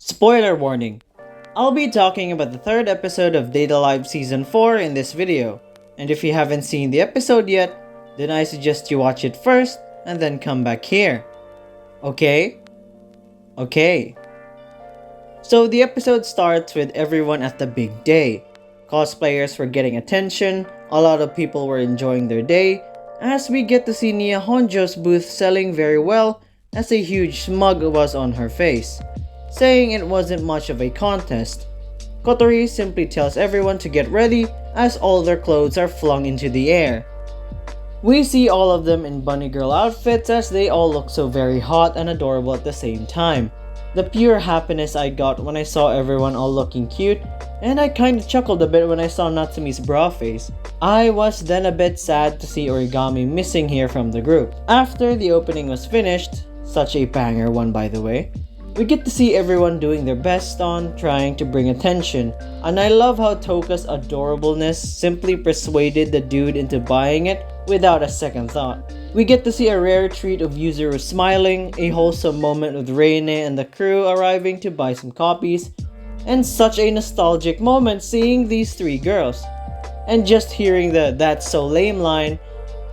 Spoiler warning! I'll be talking about the third episode of Date A Live Season 4 in this video. And if you haven't seen the episode yet, then I suggest you watch it first and then come back here. Okay? Okay. So the episode starts with everyone at the big day. Cosplayers were getting attention, a lot of people were enjoying their day, as we get to see Nia Honjo's booth selling very well as a huge smug was on her face, saying it wasn't much of a contest. Kotori simply tells everyone to get ready as all their clothes are flung into the air. We see all of them in bunny girl outfits as they all look so very hot and adorable at the same time. The pure happiness I got when I saw everyone all looking cute, and I kinda chuckled a bit when I saw Natsumi's bra face. I was then a bit sad to see Origami missing here from the group. After the opening was finished, such a banger one by the way, we get to see everyone doing their best on trying to bring attention, and I love how Toka's adorableness simply persuaded the dude into buying it without a second thought. We get to see a rare treat of Yuzuru smiling, a wholesome moment with Reine and the crew arriving to buy some copies, and such a nostalgic moment seeing these three girls. And just hearing the "that's so lame" line,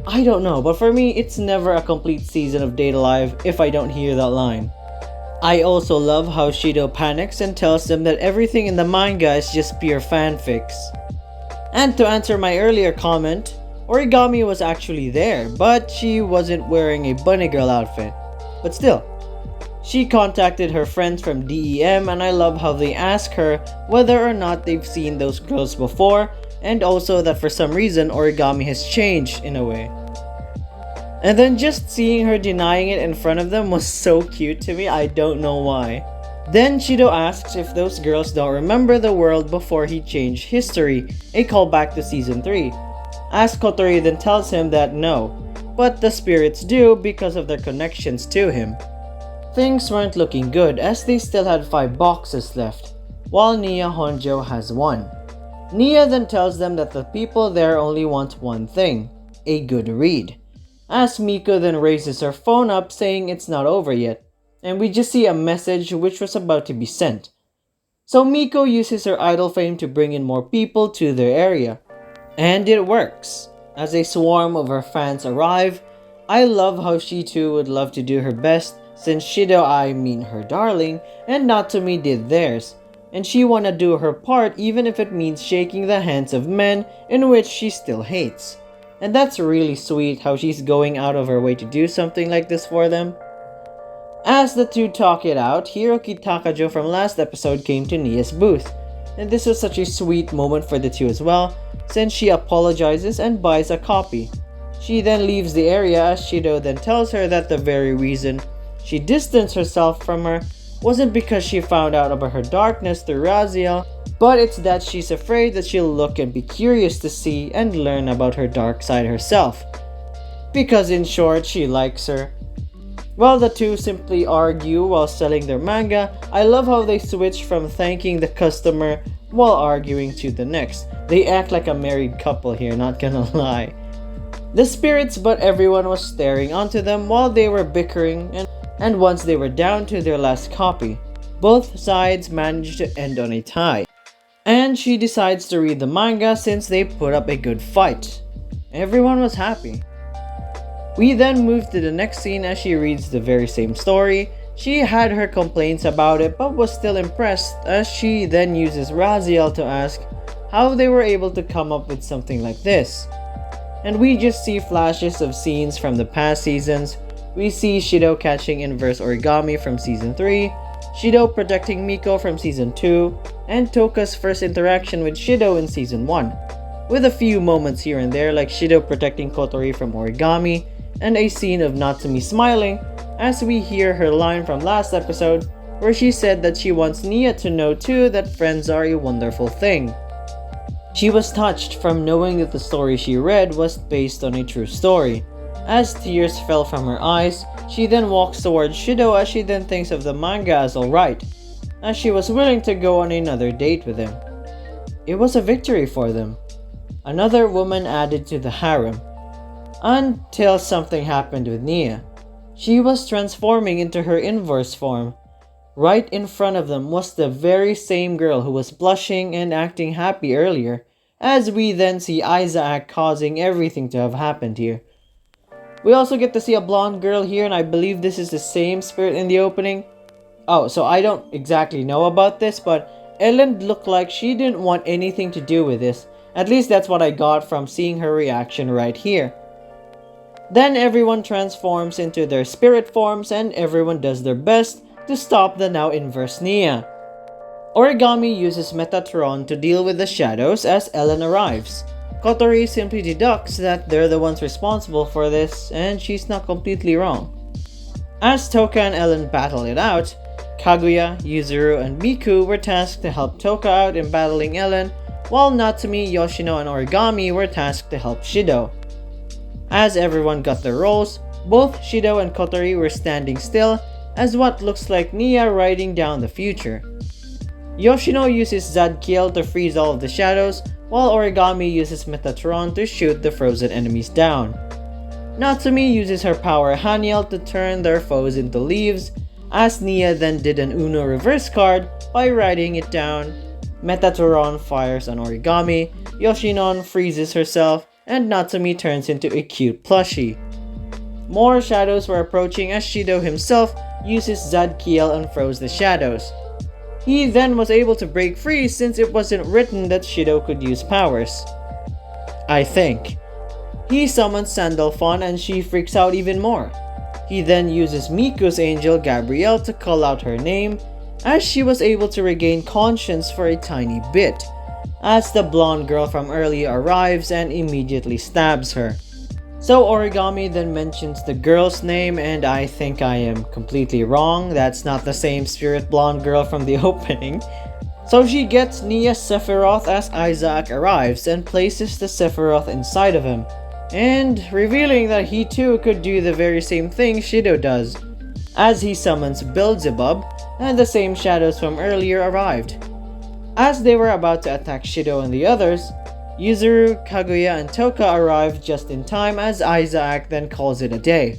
I don't know, but for me it's never a complete season of Date A Live if I don't hear that line. I also love how Shido panics and tells them that everything in the manga is just pure fanfics. And to answer my earlier comment, Origami was actually there, but she wasn't wearing a bunny girl outfit. But still, she contacted her friends from DEM, and I love how they ask her whether or not they've seen those girls before, and also that for some reason Origami has changed in a way. And then just seeing her denying it in front of them was so cute to me, I don't know why. Then Shido asks if those girls don't remember the world before he changed history, a callback to season 3. As Kotori then tells him that no, but the spirits do because of their connections to him. Things weren't looking good as they still had 5 boxes left, while Nia Honjo has 1. Nia then tells them that the people there only want one thing, a good read. As Miko then raises her phone up saying it's not over yet, and we just see a message which was about to be sent. So Miko uses her idol fame to bring in more people to their area. And it works. As a swarm of her fans arrive, I love how she too would love to do her best since Shido, I mean her darling, and Natsume did theirs. And she wanna do her part even if it means shaking the hands of men in which she still hates. And that's really sweet how she's going out of her way to do something like this for them. As the two talk it out, Hiroki Takajo from last episode came to Nia's booth. And this was such a sweet moment for the two as well, since she apologizes and buys a copy. She then leaves the area as Shido then tells her that the very reason she distanced herself from her wasn't because she found out about her darkness through Raziel, but it's that she's afraid that she'll look and be curious to see and learn about her dark side herself. Because in short, she likes her. While the two simply argue while selling their manga, I love how they switch from thanking the customer while arguing to the next. They act like a married couple here, not gonna lie. The spirits but everyone was staring onto them while they were bickering, and once they were down to their last copy, both sides managed to end on a tie. And she decides to read the manga since they put up a good fight. Everyone was happy. We then move to the next scene as she reads the very same story. She had her complaints about it but was still impressed as she then uses Raziel to ask how they were able to come up with something like this. And we just see flashes of scenes from the past seasons. We see Shido catching inverse origami from season 3, Shido protecting Miko from season 2, and Toka's first interaction with Shido in season 1, with a few moments here and there like Shido protecting Kotori from origami, and a scene of Natsume smiling as we hear her line from last episode where she said that she wants Nia to know too that friends are a wonderful thing. She was touched from knowing that the story she read was based on a true story. As tears fell from her eyes, she then walks towards Shido as she then thinks of the manga as alright, as she was willing to go on another date with him. It was a victory for them. Another woman added to the harem. Until something happened with Nia. She was transforming into her inverse form. Right in front of them was the very same girl who was blushing and acting happy earlier, as we then see Isaac causing everything to have happened here. We also get to see a blonde girl here, and I believe this is the same spirit in the opening. Oh, so I don't exactly know about this, but Ellen looked like she didn't want anything to do with this. At least that's what I got from seeing her reaction right here. Then everyone transforms into their spirit forms and everyone does their best to stop the now inverse Nia. Origami uses Metatron to deal with the shadows as Ellen arrives. Kotori simply deducts that they're the ones responsible for this, and she's not completely wrong. As Toka and Ellen battle it out, Kaguya, Yuzuru, and Miku were tasked to help Toka out in battling Ellen, while Natsumi, Yoshino, and Origami were tasked to help Shido. As everyone got their roles, both Shido and Kotori were standing still as what looks like Nia writing down the future. Yoshino uses Zadkiel to freeze all of the shadows, while Origami uses Metatron to shoot the frozen enemies down. Natsumi uses her power Haniel to turn their foes into leaves, as Nia then did an Uno reverse card by writing it down. Metatron fires on Origami, Yoshinon freezes herself, and Natsumi turns into a cute plushie. More shadows were approaching as Shido himself uses Zadkiel and froze the shadows. He then was able to break free since it wasn't written that Shido could use powers. I think. He summons Sandalphon and she freaks out even more. He then uses Miku's angel Gabrielle to call out her name, as she was able to regain conscience for a tiny bit, as the blonde girl from earlier arrives and immediately stabs her. So Origami then mentions the girl's name, and I think I am completely wrong. That's not the same spirit blonde girl from the opening. So she gets Nia Sephiroth as Isaac arrives and places the Sephiroth inside of him, and revealing that he too could do the very same thing Shido does, as he summons Beelzebub, and the same shadows from earlier arrived. As they were about to attack Shido and the others, Yuzuru, Kaguya, and Toka arrived just in time as Isaac then calls it a day.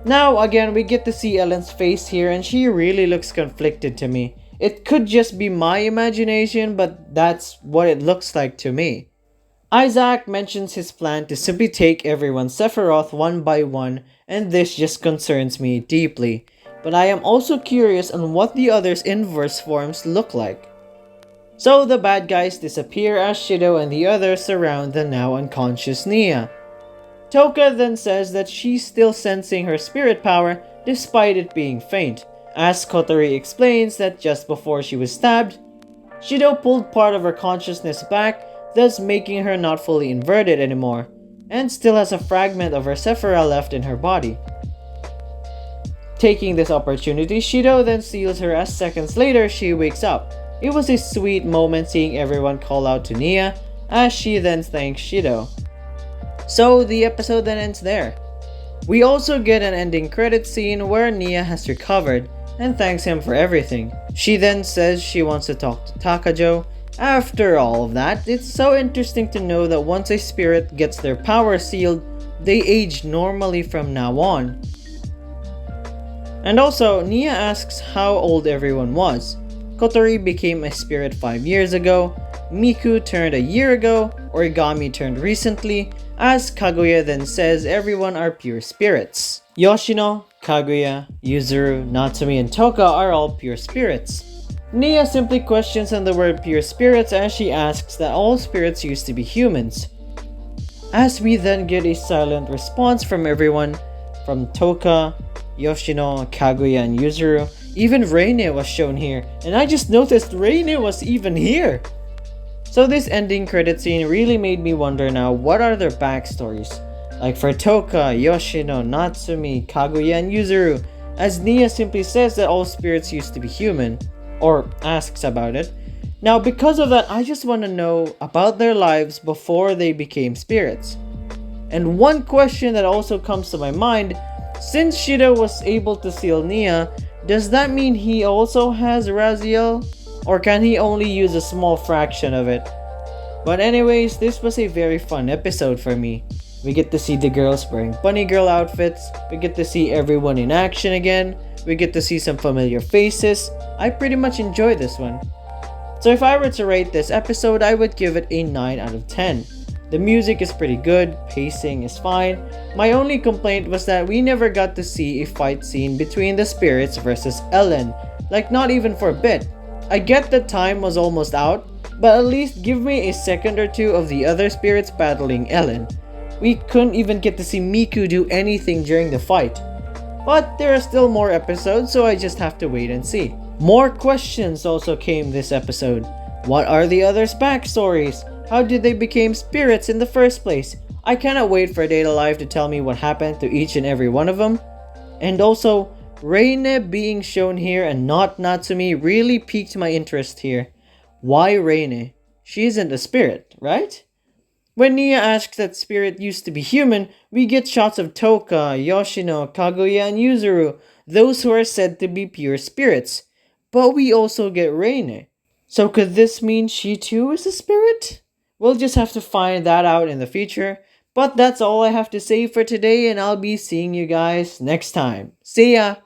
Now again we get to see Ellen's face here, and she really looks conflicted to me. It could just be my imagination, but that's what it looks like to me. Isaac mentions his plan to simply take everyone's Sephiroth one by one, and this just concerns me deeply. But I am also curious on what the others' inverse forms look like. So the bad guys disappear as Shido and the others surround the now unconscious Nia. Toka then says that she's still sensing her spirit power despite it being faint, as Kotori explains that just before she was stabbed, Shido pulled part of her consciousness back, thus making her not fully inverted anymore, and still has a fragment of her Sephira left in her body. Taking this opportunity, Shido then seals her as seconds later she wakes up. It was a sweet moment seeing everyone call out to Nia, as she then thanks Shido. So the episode then ends there. We also get an ending credit scene where Nia has recovered and thanks him for everything. She then says she wants to talk to Takajo. After all of that, it's so interesting to know that once a spirit gets their power sealed, they age normally from now on. And also, Nia asks how old everyone was. Kotori became a spirit 5 years ago, Miku turned a year ago, Origami turned recently, as Kaguya then says everyone are pure spirits. Yoshino, Kaguya, Yuzuru, Natsumi, and Toka are all pure spirits. Nia simply questions on the word pure spirits as she asks that all spirits used to be humans. As we then get a silent response from everyone, from Toka, Yoshino, Kaguya, and Yuzuru. Even Reine was shown here, and I just noticed Reine was even here! So this ending credit scene really made me wonder now, what are their backstories? Like for Toka, Yoshino, Natsumi, Kaguya, and Yuzuru, as Nia simply says that all spirits used to be human, or asks about it. Now because of that, I just want to know about their lives before they became spirits. And one question that also comes to my mind, since Shido was able to seal Nia, does that mean he also has Raziel? Or can he only use a small fraction of it? But anyways, this was a very fun episode for me. We get to see the girls wearing bunny girl outfits, we get to see everyone in action again, we get to see some familiar faces. I pretty much enjoy this one. So if I were to rate this episode, I would give it a 9 out of 10. The music is pretty good, pacing is fine. My only complaint was that we never got to see a fight scene between the spirits versus Ellen, like not even for a bit. I get that time was almost out, but at least give me a second or two of the other spirits battling Ellen. We couldn't even get to see Miku do anything during the fight. But there are still more episodes, so I just have to wait and see. More questions also came this episode. What are the others' backstories? How did they become spirits in the first place? I cannot wait for Data Life to tell me what happened to each and every one of them. And also, Reine being shown here and not Natsumi really piqued my interest here. Why Reine? She isn't a spirit, right? When Nia asks that spirit used to be human, we get shots of Toka, Yoshino, Kaguya, and Yuzuru, those who are said to be pure spirits. But we also get Reine. So could this mean she too is a spirit? We'll just have to find that out in the future. But that's all I have to say for today, and I'll be seeing you guys next time. See ya!